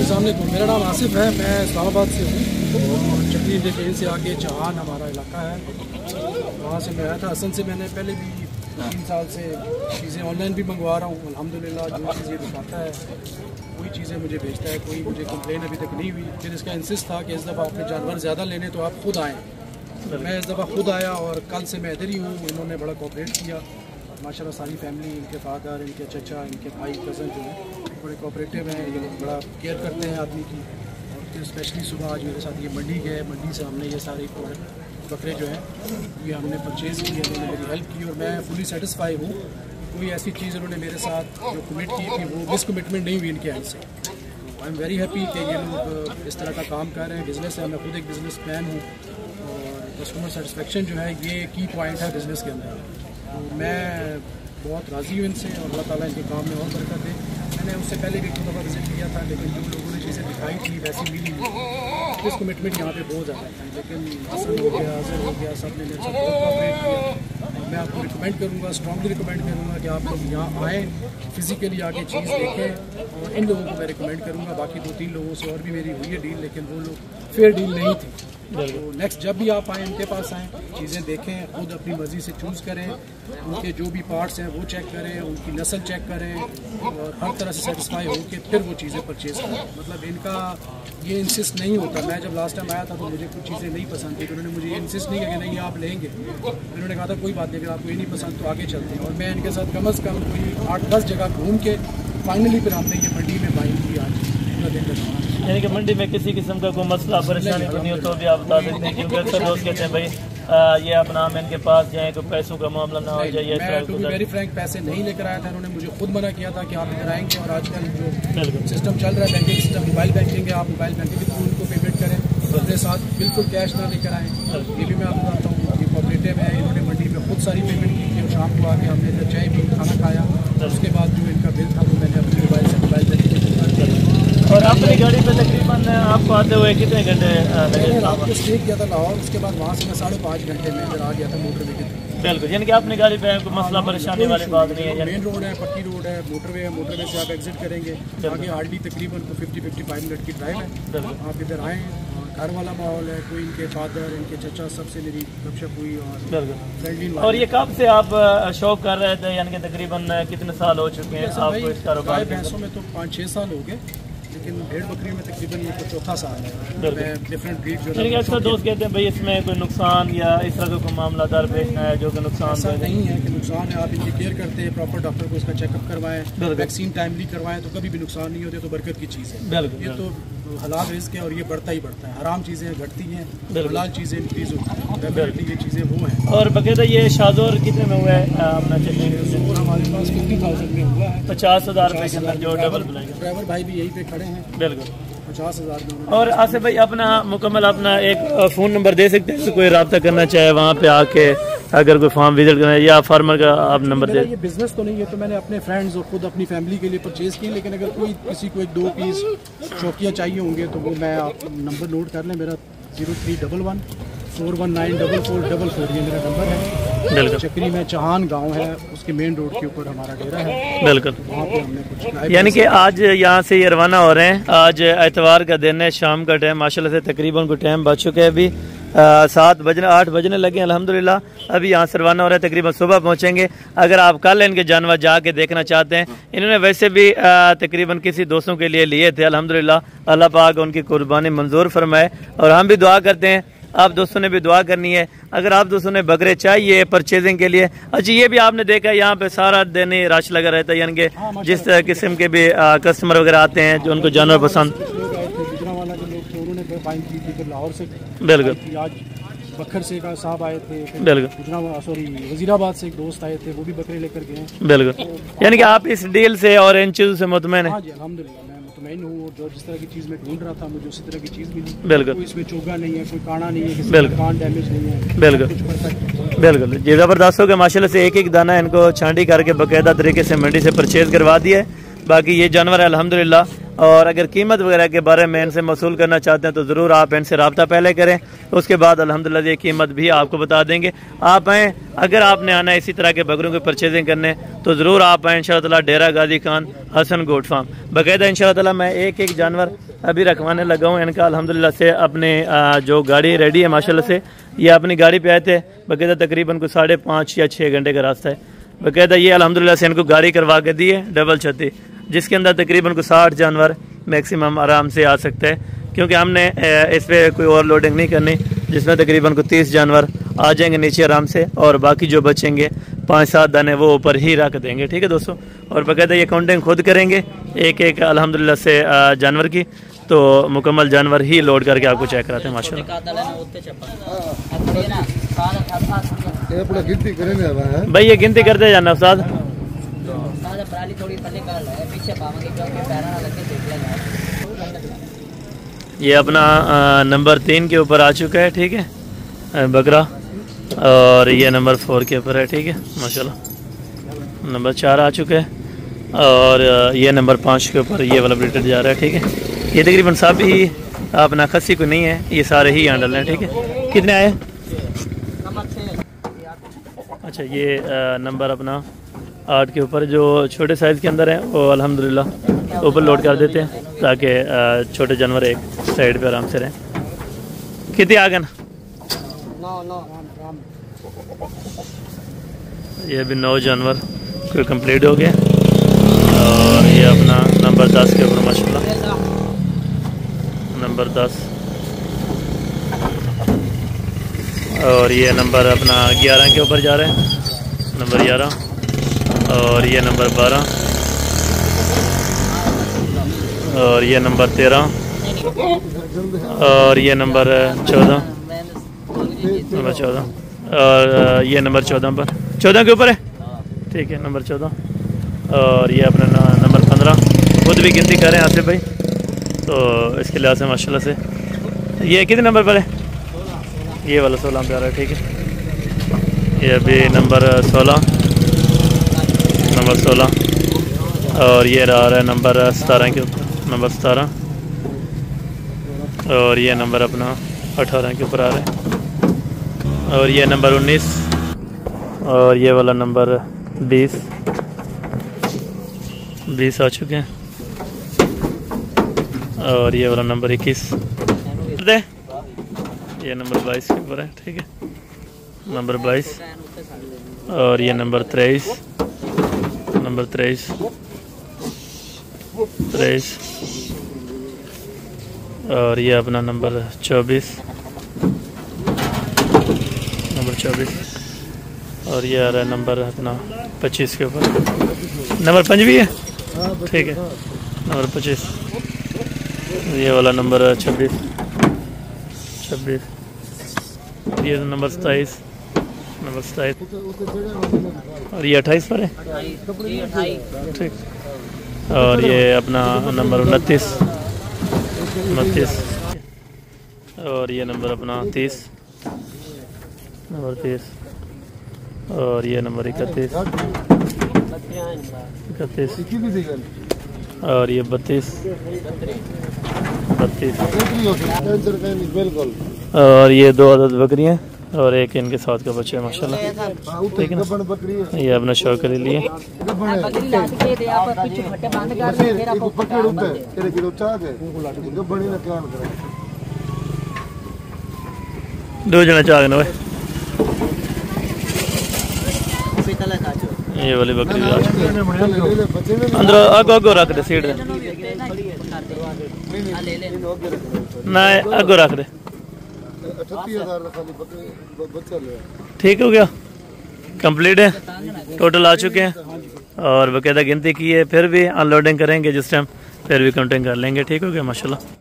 सामने मेरा नाम आसिफ है, मैं इस्लामाबाद से हूँ और चक्री इंडिया से आगे चौहान हमारा इलाका है, वहाँ से मैं आया था। असल से मैंने पहले भी 3 साल से चीज़ें ऑनलाइन भी मंगवा रहा हूँ। अल्हम्दुलिल्लाह जो चीज़ें दिखाता है वही चीज़ें मुझे भेजता है, कोई मुझे कंप्लेन अभी तक नहीं हुई। फिर इसका इंसिस्ट था कि इस दफ़ा अपने जानवर ज़्यादा लेने तो आप खुद आएँ। मैं इस दफ़ा खुद आया और कल से मैं इधर ही हूँ। इन्होंने बड़ा कोऑपरेट किया माशाल्लाह, सारी फैमिली, इनके फादर, इनके चचा, इनके भाई, कज़न जो है बड़े कोऑपरेटिव हैं। ये लोग बड़ा केयर करते हैं आदमी की। और फिर स्पेशली सुबह आज मेरे साथ ये मंडी गए, मंडी से हमने ये सारे बकरे जो हैं ये हमने परचेज़ किए, उन्होंने मेरी हेल्प की और मैं फुली सेटिस्फाई हूँ। कोई ऐसी चीज़ उन्होंने मेरे साथ जो कमिट की थी वो मिसकमिटमेंट नहीं हुई इनके एंड से। आई एम वेरी हैप्पी कि ये लोग इस तरह का काम कर रहे हैं। बिज़नेस है, मैं खुद एक बिज़नेस मैन हूँ और कस्टमर सेटिस्फेक्शन जो है ये की पॉइंट है बिज़नेस के अंदर। तो मैं बहुत राज़ी हूँ इनसे और अल्लाह ताला इनके काम में और बरकत दे। मैंने उससे पहले भी एक दफ़ा विज़िट किया था, लेकिन जो लोगों ने चीज़ें दिखाई थी वैसी मिली नहीं। इस कमिटमेंट यहाँ पे बहुत ज़्यादा है, लेकिन हसन हो गया, अजहर हो गया, सब ने मेरे साथ बहुत कोऑपरेट किया। और मैं आपको रिकमेंड करूँगा, स्ट्रॉन्गली रिकमेंड करूँगा कि आप लोग यहाँ आएँ, फिज़िकली आके चीज़ देखें। और इन लोगों को मैं रिकमेंड करूँगा। बाकी 2-3 लोगों से और भी मेरी हुई है डील, लेकिन वो लोग फेयर डील नहीं थी। तो नेक्स्ट जब भी आप आएँ इनके पास आएँ, चीज़ें देखें, खुद अपनी मर्ज़ी से चूज़ करें, उनके जो भी पार्ट्स हैं वो चेक करें, उनकी नस्ल चेक करें और हर तरह से सेटिस्फाई हो के फिर वो चीज़ें परचेज़ करें। मतलब इनका ये इंसिस्ट नहीं होता। मैं जब लास्ट टाइम आया था तो मुझे कुछ चीज़ें नहीं पसंद थी, तो उन्होंने मुझे ये इंसिस्ट नहीं किया कि नहीं आप लेंगे। उन्होंने कहा था कोई बात नहीं, अगर आपको ये नहीं पसंद तो आगे चलते हैं। और मैं इनके साथ कम अज़ कम कोई 8-10 जगह घूम के फाइनली फिर हमने ये मंडी में बाइंग की आज पूरा दिन का। यानी कि मंडी में किसी किस्म का कोई मसला परेशानी तो नहीं हो तो भी आप बता सकते हैं, क्योंकि अक्सर लोग कहते हैं भाई ये अपना हम इनके पास जाएँ तो पैसों का मामला ना हो जाए। मैं टू बी वेरी फ्रैंक पैसे नहीं लेकर आया था, उन्होंने मुझे खुद मना किया था कि आप इधर आएंगे। और आजकल जो सिस्टम चल रहा है बैंकिंग सिस्टम, मोबाइल बैंकिंग है, आप मोबाइल बैंकिंग के थ्रू उनको पेमेंट करें, अपने साथ बिल्कुल कैश ना लेकर आएँ। ये भी मैं आपको बताता हूँ, ये कोऑपरेटिव है। इन्होंने मंडी में खुद सारी पेमेंट की थी और शाम को आके हमने इधर चाय पी, खाना खाया। उसके बाद जो इनका बिल था वो मैंने अपने मोबाइल से मोबाइल बैंकिंग और अपनी गाड़ी पे तकरीबन आपको आते हुए कितने घंटे लगे? रात को स्टे किया था लाहौर, उसके बाद वहाँ से मैं 5.5 घंटे में इधर आ गया था मोटरवे के थ्रू। बिल्कुल, यानी कि अपनी गाड़ी पे कोई मसला परेशानी वाली बात नहीं है। मेन रोड है, पक्की रोड है, मोटरवे है। मोटरवे से आप एग्जिट करेंगे, आगे हार्डली तकरीबन 50-55 मिनट की ड्राइव है। आप इधर आएँ, घर वाला माहौल है, कोई इनके फादर, इनके चचा, सबसे मेरी गपशप हुई और फ्रेंडली। और ये कब से आप शौक कर रहे थे, यानी कि तकरीबन कितने साल हो चुके हैं आपको इस कारोबार? भैंसों में तो 5-6 साल हो गए, लेकिन भेड़ बकरी में तकरीबन ये तो 4था साल है। मैं डिफरेंट ब्रीड जो है, अक्सर दोस्त कहते हैं भाई इसमें कोई नुकसान या इस तरह का कोई मामला दरपेश है जो कि नुकसान ऐसा नहीं है कि नुकसान है। आप इनकी केयर करते हैं, प्रॉपर डॉक्टर को इसका चेकअप करवाएं, वैक्सीन टाइमली करवाएं, तो कभी भी नुकसान नहीं होते। तो बरकत की चीज़ है ये, तो हलाल रिस्क है और ये बढ़ता ही बढ़ता है। हराम चीज़ें घटती हैं, हलाल चीज़ें इंक्रीज होती हैं। डेफिनेटली ये चीज़ें वो हैं। और बकायदा ये शाजोर कितने में हुआ है अपना? और हमारे पास 50,000 में हुआ है, 50,000 रुपये के अंदर जो डबल बुलाएगा। ड्राइवर भाई भी यहीं पे खड़े हैं। बिल्कुल 50,000 में। और आसिफ भाई अपना मुकम्मल अपना एक फ़ोन नंबर दे सकते हैं, कोई रब्ता करना चाहे वहाँ पे आके, अगर कोई फार्म विजिट करना है या फार्मर का आप नंबर दे। ये बिजनेस तो नहीं है, तो मैंने अपने फ्रेंड्स और खुद अपनी फैमिली के लिए परचेज की। लेकिन अगर कोई किसी को 1-2 पीस चौकियाँ चाहिए होंगे तो वो मैं आप नंबर नोट कर लें। मेरा 0311 4194444 ये मेरा नंबर है। बिल्कुल, चक्री में चौहान गांव है, उसके मेन रोड के ऊपर हमारा डेरा है। बिल्कुल, वहाँ पे हमने कुछ, यानी कि आज यहाँ से ये रवाना हो रहे हैं। आज एतवार का दिन है, शाम का टाइम माशाल्लाह से तकरीबन कोई टाइम बच चुके हैं। अभी 8 बजने लगे अल्हम्दुलिल्लाह। अभी यहाँ से रवाना हो रहे हैं, तकरीबन सुबह पहुँचेंगे। अगर आप कल इनके जानवर जाके देखना चाहते हैं, इन्होंने वैसे भी तकरीबन किसी दोस्तों के लिए लिए थे। अल्हम्दुलिल्लाह अल्लाह पाक उनकी कुर्बानी मंजूर फरमाए और हम भी दुआ करते हैं, आप दोस्तों ने भी दुआ करनी है। अगर आप दोस्तों ने बकरे चाहिए परचेजिंग के लिए, अच्छा ये भी आपने देखा यहाँ पे सारा दिन ही रश लगा रहता है, यानी कि जिस किस्म के भी कस्टमर वगैरह आते हैं जो उनको जानवर पसंद। लाहौर से बिल्कुल, आज बखर से का साहब आए थे, बिल्कुल, सॉरी वजीराबाद से एक दोस्त आए थे, वो भी बकरे लेकर गए। बिल्कुल, यानी कि आप इस डील से और इन चीज़ों से मुतमईन है? हाँ जी अल्हम्दुलिल्लाह मैं मुतमईन हूँ। और जो जिस तरह की चीज़ मैं ढूंढ रहा था मुझे उसी तरह की चीज़ मिली। बिल्कुल, कोई इसमें चोगा नहीं है, कोई काना नहीं है, किसी का कान डैमेज नहीं है। बिल्कुल, बिल्कुल जी, ज़बरदस्त हो गया माशाल्लाह से। एक दाना इनको छांडी करके बाकायदा तरीके से मंडी से परचेज करवा दिया है। बाकी ये जानवर है अल्हम्दुलिल्लाह और अगर कीमत वगैरह के बारे में इनसे मसूल करना चाहते हैं तो ज़रूर आप इनसे रब्ता पहले करें, उसके बाद अल्हम्दुलिल्लाह ये कीमत भी आपको बता देंगे। आप आएँ, अगर आपने आना है इसी तरह के बकरों की परचेजिंग करने तो ज़रूर आप आएँ इंशाअल्लाह ताला डेरा गाजी खान हसन गोट फार्म। बाकायदा इंशाअल्लाह ताला मैं एक एक जानवर अभी रखवाने लगा हूँ इनका अल्हम्दुलिल्लाह से। अपने जो गाड़ी रेडी है माशाल्लाह से, ये अपनी गाड़ी पे आए थे। बाकायदा तकरीबन कुछ 5.5 या 6 घंटे का रास्ता है। बाकायदा ये अल्हम्दुलिल्लाह से इनको गाड़ी करवा के दी है डबल छत्ती, जिसके अंदर तकरीबन कुछ 60 जानवर मैक्सिमम आराम से आ सकते हैं, क्योंकि हमने इस पर कोई और लोडिंग नहीं करनी, जिसमें तकरीबन कुछ 30 जानवर आ जाएंगे नीचे आराम से, और बाकी जो बचेंगे 5-7 दाने वो ऊपर ही रख देंगे। ठीक है दोस्तों, और बाकायदा ये काउंटिंग खुद करेंगे एक एक अल्हम्दुलिल्लाह से जानवर की, तो मुकम्मल जानवर ही लोड करके आपको चेक कराते हैं माशाल्लाह। भाई ये गिनती करते जाना उस्ताद। ये अपना नंबर 3 के ऊपर आ चुका है, ठीक है बकरा, और ये नंबर 4 के ऊपर है, ठीक है माशाल्लाह। नंबर 4 आ चुका है, और ये नंबर 5 के ऊपर ये वाला ब्रीडर जा रहा है, ठीक है। ये तकरीबन सब ही अपना खस्सी को नहीं है, ये सारे ही हैंडल हैं, ठीक है। कितने आए? अच्छा, ये नंबर अपना 8 के ऊपर जो छोटे साइज़ के अंदर हैं वो अल्हम्दुलिल्लाह ऊपर लोड कर देते हैं, ताकि छोटे जानवर एक साइड पे आराम से रहें। कितने आ गए ना? ये भी 9 जानवर कोई कंप्लीट हो गए, और ये अपना नंबर 10 के ऊपर माशाल्लाह नंबर 10, और ये नंबर अपना 11 के ऊपर जा रहे हैं, नंबर 11, और ये नंबर 12, और ये नंबर 13, और ये नंबर 14, नंबर 14, और ये नंबर 14 पर 14 के ऊपर है, ठीक है नंबर 14, और ये अपना नंबर 15। खुद भी गिनती करें आसिफ भाई, तो इसके लिहाज से माशाल्लाह से। ये कितने नंबर पर है? ये वाला 16 पे आ रहा है, ठीक है। ये अभी नंबर 16, नंबर 16, और ये रहा है नंबर 17 के ऊपर, नंबर 17, और ये नंबर अपना 18 के ऊपर आ रहा है, और ये नंबर 19, और ये वाला नंबर 20 आ चुके हैं, और ये वाला नंबर 21, ये नंबर 22 के ऊपर है, ठीक है नंबर 22, और ये नंबर 23, नंबर 23, और ये अपना नंबर 24, नंबर 24, और ये आ रहा है नंबर अपना 25 के ऊपर, नंबर 5 भी है, ठीक है नंबर 25, ये वाला नंबर 26, ये नंबर 27, नंबर 27, और ये 28 पर है, ठीक, और ये अपना नंबर 29, और ये नंबर अपना 30, नंबर 30, और ये नंबर 31, और ये 32, और ये 2 अदद बकरियाँ और एक इनके साथ का बच्चा है माशाल्लाह, ठीक है ना। ये अपना शौक कर लिए, दो जना चाह गए ये वाली बकरी अंदर आगो आगो रख दे सीट ना आगो रख दे, ठीक हो गया कंप्लीट है, टोटल आ चुके हैं और बाकायदा गिनती की है, फिर भी अनलोडिंग करेंगे जिस टाइम फिर भी काउंटिंग कर लेंगे, ठीक हो गया माशाल्लाह।